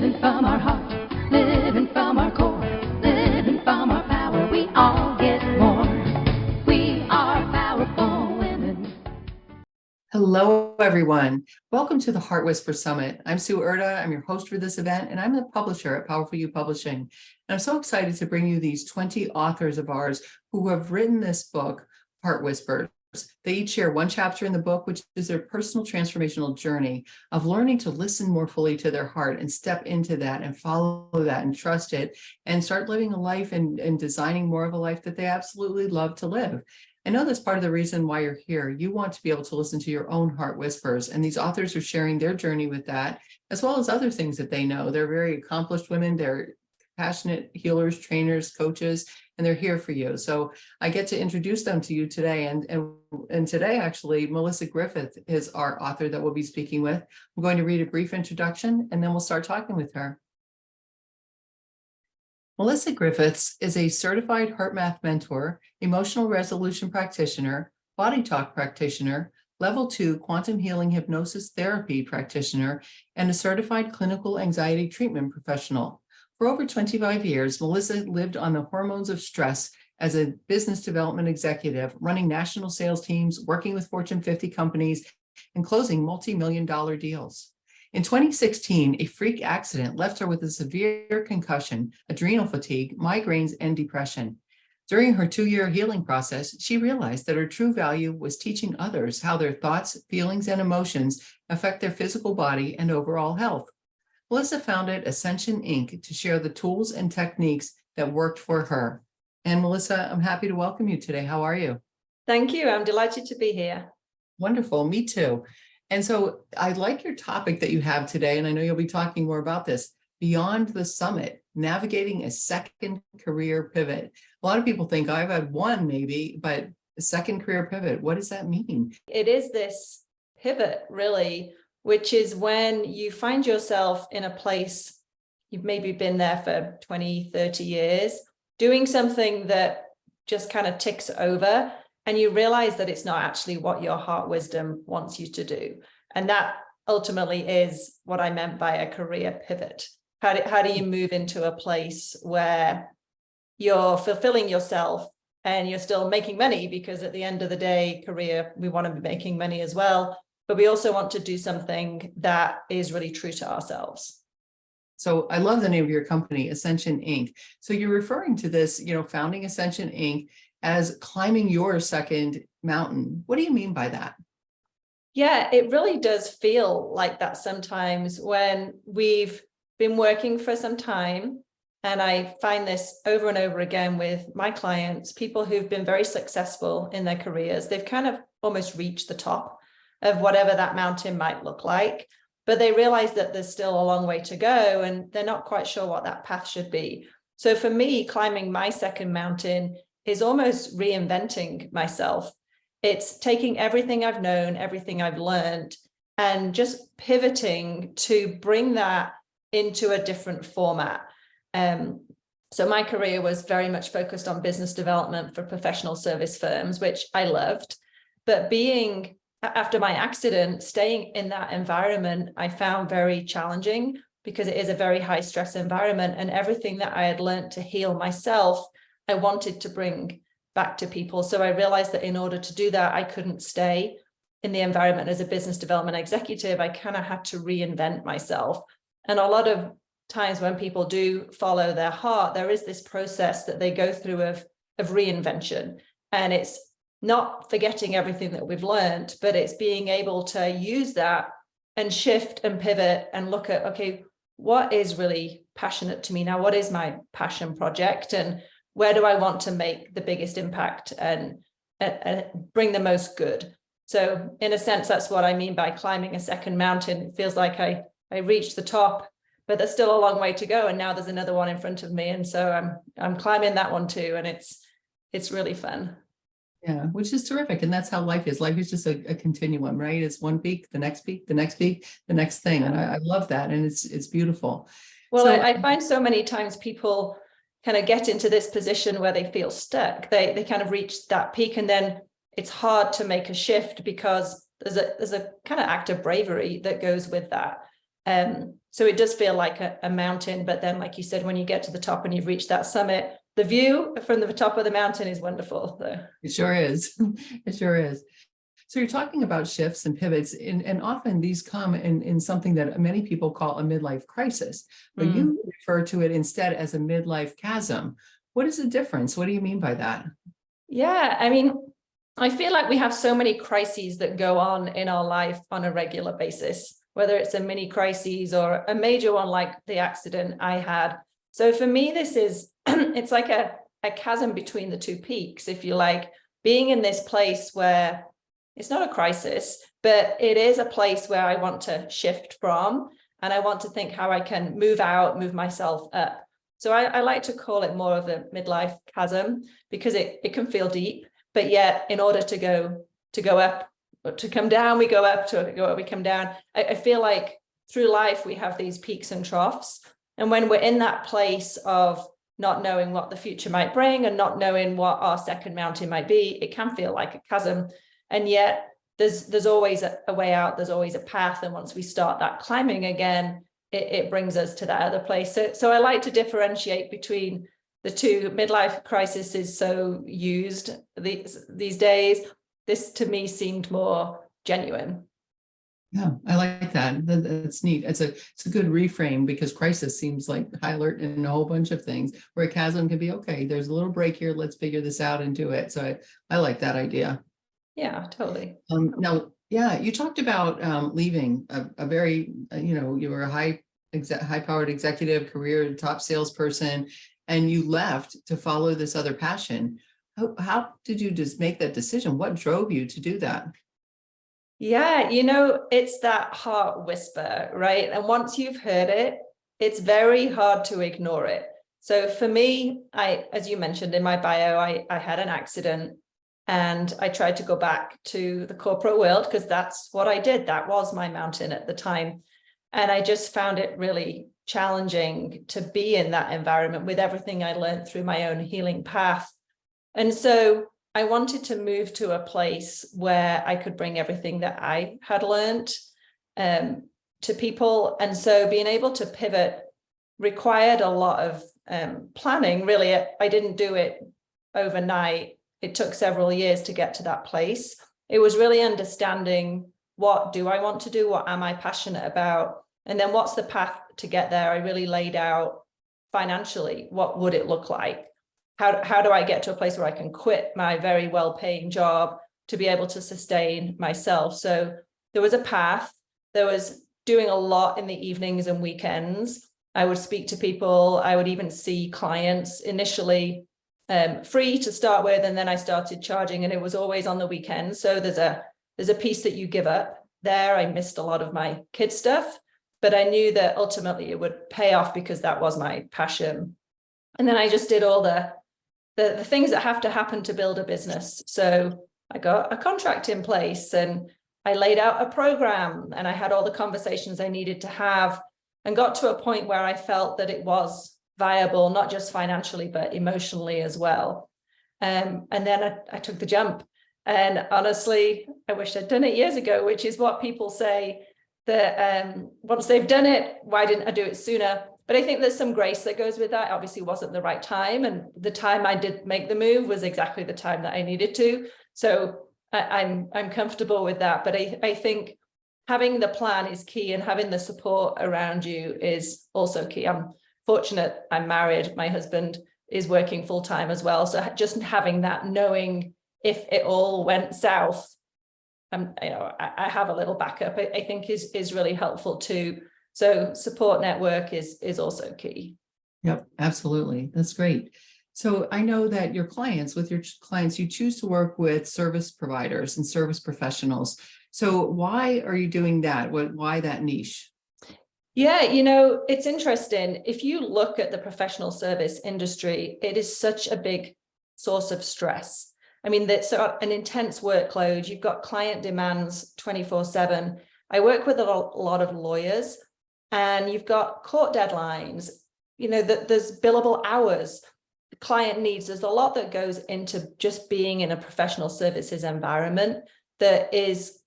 living from our heart, living from our core, living from our power. We all get more. We are powerful women. Hello, everyone. Welcome to the Heart Whisper Summit. I'm Sue Erda. I'm your host for this event, and I'm the publisher at Powerful You Publishing. And I'm so excited to bring you these 20 authors of ours who have written this book, Heart Whispers. They each share one chapter in the book, which is their personal transformational journey of learning to listen more fully to their heart and step into that and follow that and trust it and start living a life and designing more of a life that they absolutely love to live. I know that's part of the reason why you're here. You want to be able to listen to your own heart whispers, and these authors are sharing their journey with that, as well as other things that they know. They're very accomplished women. They're passionate healers, trainers, coaches, and they're here for you. So I get to introduce them to you today. And today, actually, Melissa Griffith is our author that we'll be speaking with. I'm going to read a brief introduction, and then we'll start talking with her. Melissa Griffiths is a certified HeartMath mentor, emotional resolution practitioner, body talk practitioner, level 2 quantum healing hypnosis therapy practitioner, and a certified clinical anxiety treatment professional. For over 25 years, Melissa lived on the hormones of stress as a business development executive, running national sales teams, working with Fortune 50 companies, and closing multi-million-dollar deals. In 2016, a freak accident left her with a severe concussion, adrenal fatigue, migraines, and depression. During her 2-year healing process, she realized that her true value was teaching others how their thoughts, feelings, and emotions affect their physical body and overall health. Melissa founded Ascension Inc. to share the tools and techniques that worked for her. And Melissa, I'm happy to welcome you today. How are you? Thank you. I'm delighted to be here. Wonderful. Me too. And so I like your topic that you have today, and I know you'll be talking more about this, Beyond the Summit, navigating a second career pivot. A lot of people think I've had one maybe, but a second career pivot, what does that mean? It is this pivot, really, which is when you find yourself in a place, you've maybe been there for 20, 30 years, doing something that just kind of ticks over, and you realize that it's not actually what your heart wisdom wants you to do. And that ultimately is what I meant by a career pivot. How do you move into a place where you're fulfilling yourself and you're still making money? Because at the end of the day, career, we want to be making money as well, but we also want to do something that is really true to ourselves. So I love the name of your company, Ascension Inc. So you're referring to this, founding Ascension Inc. as climbing your second mountain. What do you mean by that? Yeah, it really does feel like that sometimes when we've been working for some time. And I find this over and over again with my clients, people who've been very successful in their careers. They've kind of almost reached the top of whatever that mountain might look like, but they realize that there's still a long way to go and they're not quite sure what that path should be. So for me, climbing my second mountain is almost reinventing myself. It's taking everything I've known, everything I've learned, and just pivoting to bring that into a different format. So my career was very much focused on business development for professional service firms, which I loved. But after my accident, staying in that environment, I found very challenging because it is a very high stress environment, and everything that I had learned to heal myself, I wanted to bring back to people. So I realized that in order to do that, I couldn't stay in the environment as a business development executive. I kind of had to reinvent myself. And a lot of times when people do follow their heart, there is this process that they go through of reinvention. And it's not forgetting everything that we've learned, but it's being able to use that and shift and pivot and look at, okay, what is really passionate to me now? What is my passion project? And where do I want to make the biggest impact and bring the most good? So in a sense, that's what I mean by climbing a second mountain. It feels like I reached the top, but there's still a long way to go. And now there's another one in front of me. And so I'm climbing that one too. And it's really fun. Yeah, which is terrific. And that's how life is. Life is just a continuum, right? It's one peak, the next peak, the next peak, the next thing. And I love that. And it's beautiful. Well, so, I find so many times people kind of get into this position where they feel stuck. They kind of reach that peak, and then it's hard to make a shift because there's a kind of act of bravery that goes with that. So it does feel like a mountain, but then, like you said, when you get to the top and you've reached that summit, the view from the top of the mountain is wonderful. So. It sure is. It sure is. So you're talking about shifts and pivots, and often these come in something that many people call a midlife crisis, but you refer to it instead as a midlife chasm. What is the difference? What do you mean by that? Yeah, I mean, I feel like we have so many crises that go on in our life on a regular basis, whether it's a mini crisis or a major one like the accident I had. So for me, this is, it's like a chasm between the two peaks, if you like, being in this place where it's not a crisis, but it is a place where I want to shift from, and I want to think how I can move out, move myself up. So I like to call it more of a midlife chasm, because it can feel deep, but yet in order to go up, or to come down, we go up, to go up, we come down. I feel like through life, we have these peaks and troughs. And when we're in that place of not knowing what the future might bring and not knowing what our second mountain might be, it can feel like a chasm. And yet there's always a way out, there's always a path. And once we start that climbing again, it brings us to that other place. So I like to differentiate between the two. Midlife crisis is so used these days. This to me seemed more genuine. Yeah, I like that. That's neat. It's a good reframe, because crisis seems like high alert in a whole bunch of things, where a chasm can be, okay, there's a little break here, let's figure this out and do it. So I like that idea. Yeah, totally. Now, yeah, you talked about leaving a very, you were a high-powered executive, career top salesperson, and you left to follow this other passion. How did you just make that decision? What drove you to do that? Yeah, it's that heart whisper, right? And once you've heard it, it's very hard to ignore it. So for me, as you mentioned in my bio, I had an accident. And I tried to go back to the corporate world because that's what I did. That was my mountain at the time. And I just found it really challenging to be in that environment with everything I learned through my own healing path. And so I wanted to move to a place where I could bring everything that I had learned to people. And so being able to pivot required a lot of planning. Really, I didn't do it overnight. It took several years to get to that place. It was really understanding, what do I want to do? What am I passionate about? And then what's the path to get there? I really laid out financially, what would it look like? How do I get to a place where I can quit my very well-paying job to be able to sustain myself? So there was a path. There was doing a lot in the evenings and weekends. I would speak to people. I would even see clients initially free to start with, and then I started charging, and it was always on the weekends. So there's a piece that you give up there. I missed a lot of my kids stuff, but I knew that ultimately it would pay off because that was my passion. And then I just did all the things that have to happen to build a business. So I got a contract in place, and I laid out a program, and I had all the conversations I needed to have, and got to a point where I felt that it was viable, not just financially, but emotionally as well. And then I took the jump. And honestly, I wish I'd done it years ago, which is what people say, that once they've done it, why didn't I do it sooner? But I think there's some grace that goes with that. Obviously, it wasn't the right time. And the time I did make the move was exactly the time that I needed to. So I'm comfortable with that. But I think having the plan is key, and having the support around you is also key. I'm fortunate, I'm married. My husband is working full time as well. So just having that, knowing if it all went south, I have a little backup, I think is really helpful too. So support network is also key. Yep, absolutely. That's great. So I know that your clients, you choose to work with service providers and service professionals. So why are you doing that? Why that niche? Yeah, it's interesting. If you look at the professional service industry, it is such a big source of stress. I mean, that's an intense workload. You've got client demands 24/7. I work with a lot of lawyers, and you've got court deadlines, that there's billable hours, client needs. There's a lot that goes into just being in a professional services environment that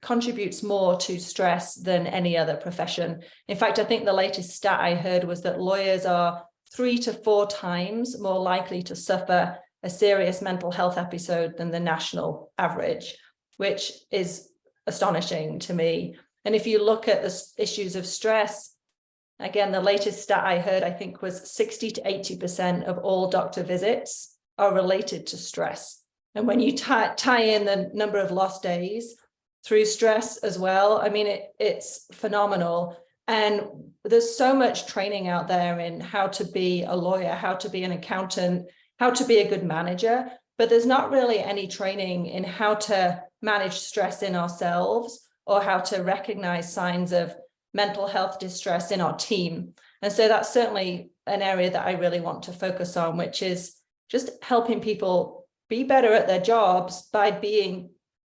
contributes more to stress than any other profession. In fact, I think the latest stat I heard was that lawyers are 3 to 4 times more likely to suffer a serious mental health episode than the national average, which is astonishing to me. And if you look at the issues of stress, again, the latest stat I heard, I think, was 60 to 80% of all doctor visits are related to stress. And when you tie in the number of lost days through stress as well, I mean, it's phenomenal. And there's so much training out there in how to be a lawyer, how to be an accountant, how to be a good manager, but there's not really any training in how to manage stress in ourselves or how to recognize signs of mental health distress in our team. And so that's certainly an area that I really want to focus on, which is just helping people be better at their jobs by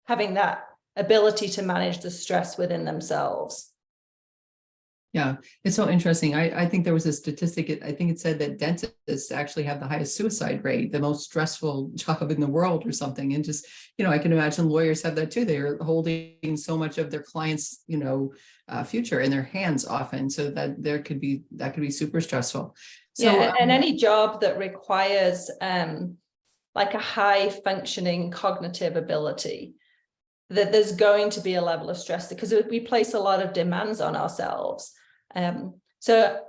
having that ability to manage the stress within themselves. Yeah, it's so interesting. I think there was a statistic, I think it said that dentists actually have the highest suicide rate, the most stressful job in the world or something. And just, I can imagine lawyers have that too. They are holding so much of their clients, future in their hands often. So that could be super stressful. So, yeah, and any job that requires like a high functioning cognitive ability, that there's going to be a level of stress because we place a lot of demands on ourselves. So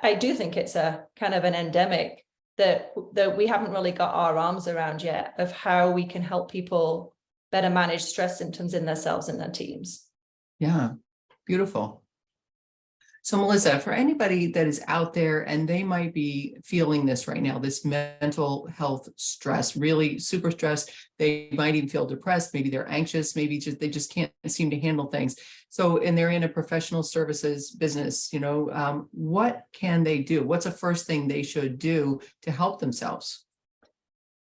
I do think it's a kind of an endemic that we haven't really got our arms around yet of how we can help people better manage stress symptoms in themselves and their teams. Yeah, beautiful. So Melissa, for anybody that is out there and they might be feeling this right now, this mental health stress, really super stressed, they might even feel depressed, maybe they're anxious, maybe they just can't seem to handle things. So, and they're in a professional services business, what can they do? What's the first thing they should do to help themselves?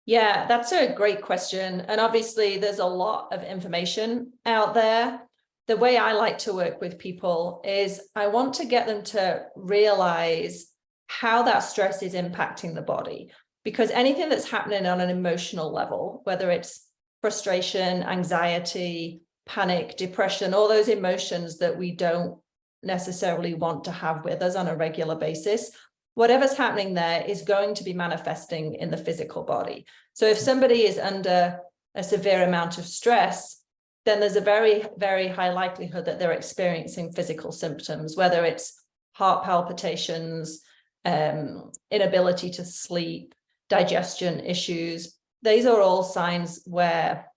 Yeah, that's a great question. And obviously there's a lot of information out there. The way I like to work with people is I want to get them to realize how that stress is impacting the body, because anything that's happening on an emotional level, whether it's frustration, anxiety, panic, depression, all those emotions that we don't necessarily want to have with us on a regular basis, whatever's happening there is going to be manifesting in the physical body. So if somebody is under a severe amount of stress, then there's a very, very high likelihood that they're experiencing physical symptoms, whether it's heart palpitations, inability to sleep, digestion issues. These are all signs where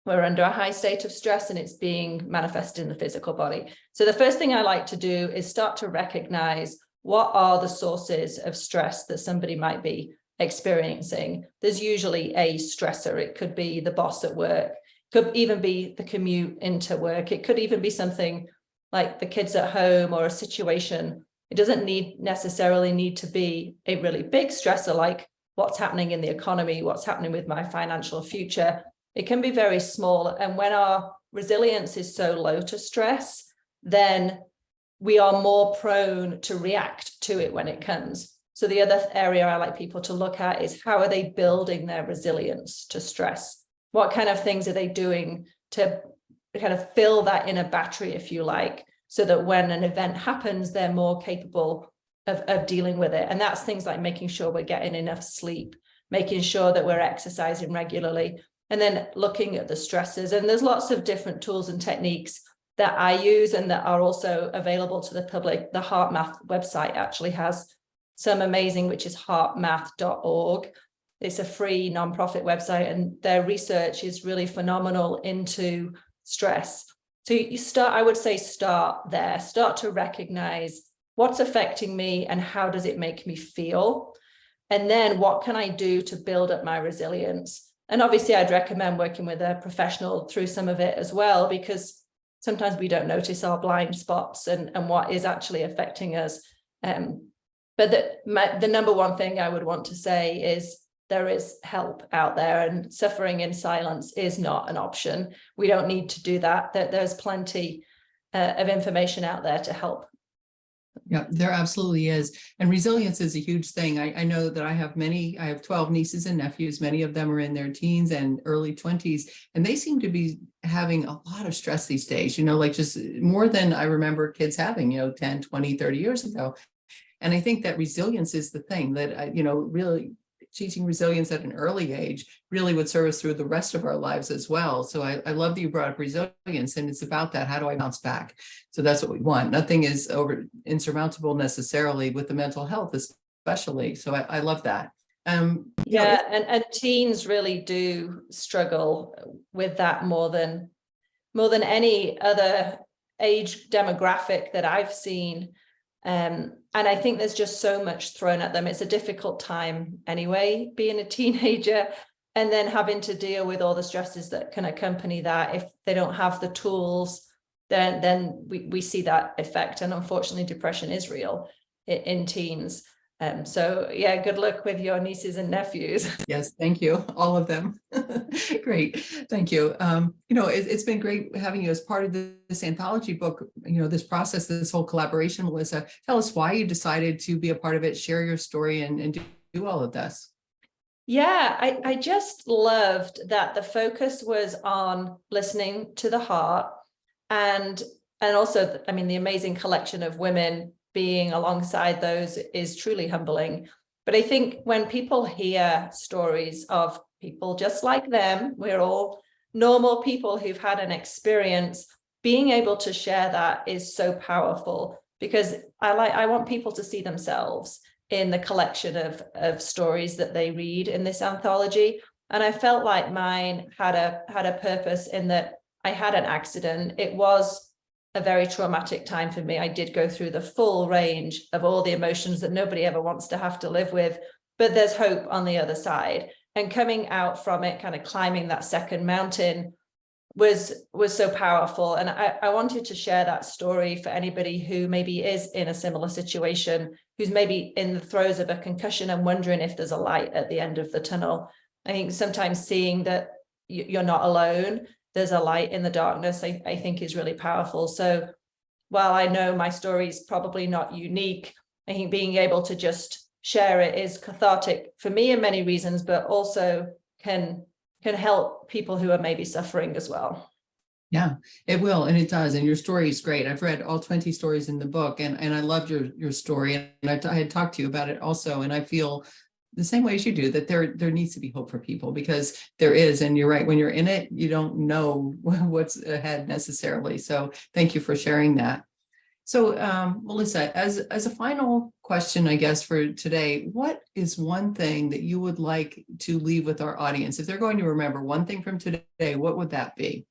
we're under a high state of stress and it's being manifested in the physical body. So the first thing I like to do is start to recognize what are the sources of stress that somebody might be experiencing. There's usually a stressor. It could be the boss at work. Could even be the commute into work. It could even be something like the kids at home or a situation. It doesn't necessarily need to be a really big stressor like what's happening in the economy, what's happening with my financial future. It can be very small. And when our resilience is so low to stress, then we are more prone to react to it when it comes. So the other area I like people to look at is how are they building their resilience to stress? What kind of things are they doing to kind of fill that inner battery, if you like, so that when an event happens, they're more capable of dealing with it. And that's things like making sure we're getting enough sleep, making sure that we're exercising regularly, and then looking at the stresses. And there's lots of different tools and techniques that I use and that are also available to the public. The HeartMath website actually has some amazing, which is heartmath.org. It's a free nonprofit website, and their research is really phenomenal into stress. So I would say start there, start to recognize what's affecting me and how does it make me feel? And then what can I do to build up my resilience? And obviously I'd recommend working with a professional through some of it as well, because sometimes we don't notice our blind spots and what is actually affecting us. But the number one thing I would want to say is there is help out there, and suffering in silence is not an option. We don't need to do that. There's plenty of information out there to help. Yeah, there absolutely is. And resilience is a huge thing. I know that I have 12 nieces and nephews. Many of them are in their teens and early 20s, and they seem to be having a lot of stress these days, like just more than I remember kids having, 10, 20, 30 years ago. And I think that resilience is the thing that, really teaching resilience at an early age really would serve us through the rest of our lives as well. So I love that you brought up resilience, and it's about that. How do I bounce back? So that's what we want. Nothing is insurmountable necessarily with the mental health, especially. So I love that. Yeah, and teens really do struggle with that more than any other age demographic that I've seen. And I think there's just so much thrown at them. It's a difficult time anyway, being a teenager, and then having to deal with all the stresses that can accompany that. If they don't have the tools, then we see that effect. And unfortunately, depression is real in teens. So yeah, good luck with your nieces and nephews. Yes, thank you. All of them. Great. Thank you. It's been great having you as part of this anthology book, this process, this whole collaboration. Melissa, tell us why you decided to be a part of it, share your story, and do all of this. Yeah, I just loved that the focus was on listening to the heart, and also, I mean, the amazing collection of women being alongside those is truly humbling. But I think when people hear stories of people just like them, we're all normal people who've had an experience, being able to share that is so powerful, because I want people to see themselves in the collection of stories that they read in this anthology. And I felt like mine had a purpose in that I had an accident. It was a very traumatic time for me. I did go through the full range of all the emotions that nobody ever wants to have to live with, but there's hope on the other side. And coming out from it, kind of climbing that second mountain was so powerful. And I wanted to share that story for anybody who maybe is in a similar situation, who's maybe in the throes of a concussion and wondering if there's a light at the end of the tunnel. I think sometimes seeing that you're not alone, there's a light in the darkness, I think is really powerful. So while I know my story is probably not unique, I think being able to just share it is cathartic for me in many reasons, but also can help people who are maybe suffering as well. Yeah, it will. And it does. And your story is great. I've read all 20 stories in the book, and I loved your story. And I had talked to you about it also. And I feel the same way as you do, that there needs to be hope for people, because there is. And you're right, when you're in it, you don't know what's ahead necessarily. So thank you for sharing that. So Melissa, as a final question, I guess, for today, what is one thing that you would like to leave with our audience? If they're going to remember one thing from today, what would that be?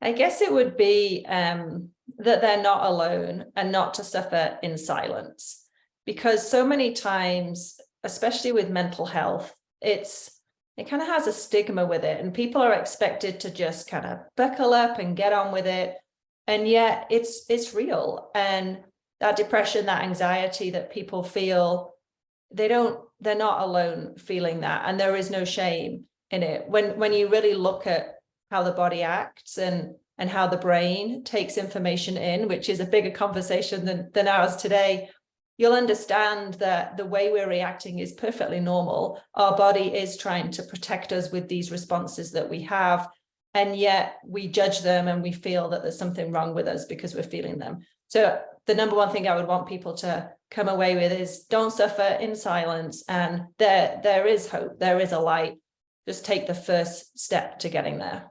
I guess it would be that they're not alone, and not to suffer in silence. Because so many times, especially with mental health, it kind of has a stigma with it, and people are expected to just kind of buckle up and get on with it. And yet it's real. And that depression, that anxiety that people feel, they're not alone feeling that. And there is no shame in it. When you really look at how the body acts and how the brain takes information in, which is a bigger conversation than ours today, you'll understand that the way we're reacting is perfectly normal. Our body is trying to protect us with these responses that we have, and yet we judge them and we feel that there's something wrong with us because we're feeling them. So the number one thing I would want people to come away with is don't suffer in silence, and there is hope, there is a light. Just take the first step to getting there.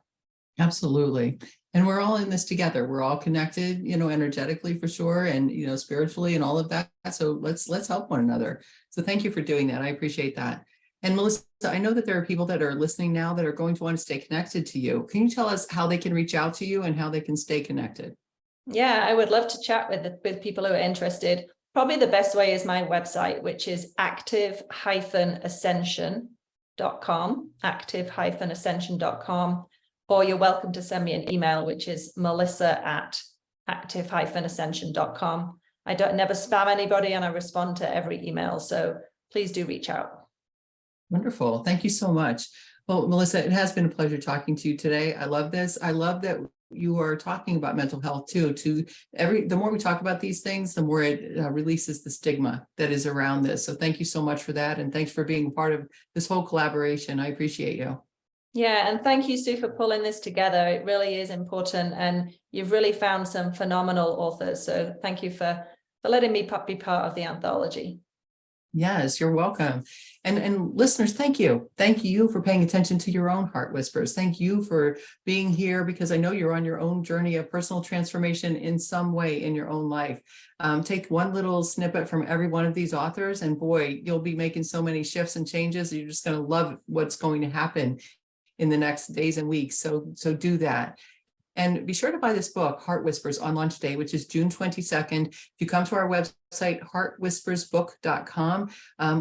Absolutely. And we're all in this together. We're all connected, energetically for sure, and spiritually and all of that. So let's help one another. So thank you for doing that. I appreciate that. And Melissa, I know that there are people that are listening now that are going to want to stay connected to you. Can you tell us how they can reach out to you and how they can stay connected? Yeah, I would love to chat with people who are interested. Probably the best way is my website, which is active-ascension.com, active-ascension.com. Or you're welcome to send me an email, which is melissa@active-ascension.com. I never spam anybody, and I respond to every email. So please do reach out. Wonderful. Thank you so much. Well, Melissa, it has been a pleasure talking to you today. I love this. I love that you are talking about mental health too. The more we talk about these things, the more it releases the stigma that is around this. So thank you so much for that. And thanks for being part of this whole collaboration. I appreciate you. Yeah, and thank you, Sue, for pulling this together. It really is important, and you've really found some phenomenal authors. So thank you for letting me be part of the anthology. Yes, you're welcome. And listeners, thank you. Thank you for paying attention to your own heart whispers. Thank you for being here, because I know you're on your own journey of personal transformation in some way in your own life. Take one little snippet from every one of these authors, and boy, you'll be making so many shifts and changes. You're just going to love what's going to happen in the next days and weeks. So do that. And be sure to buy this book, Heart Whispers, on launch day, which is June 22nd. If you come to our website, heartwhispersbook.com,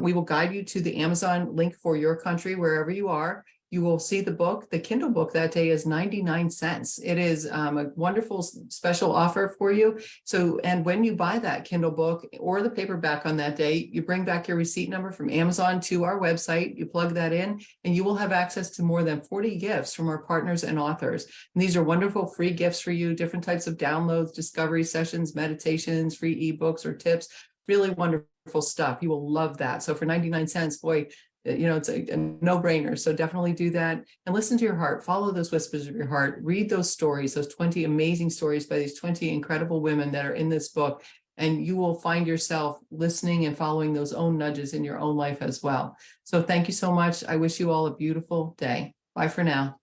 we will guide you to the Amazon link for your country, wherever you are. You will see the book. The Kindle book that day is 99 cents. It is a wonderful special offer for you. So, and when you buy that Kindle book or the paperback on that day, you bring back your receipt number from Amazon to our website, you plug that in, and you will have access to more than 40 gifts from our partners and authors. And these are wonderful free gifts for you, different types of downloads, discovery sessions, meditations, free ebooks or tips, really wonderful stuff. You will love that. So for 99 cents, boy, it's a no-brainer. So definitely do that and listen to your heart. Follow those whispers of your heart. Read those stories, those 20 amazing stories by these 20 incredible women that are in this book. And you will find yourself listening and following those own nudges in your own life as well. So thank you so much. I wish you all a beautiful day. Bye for now.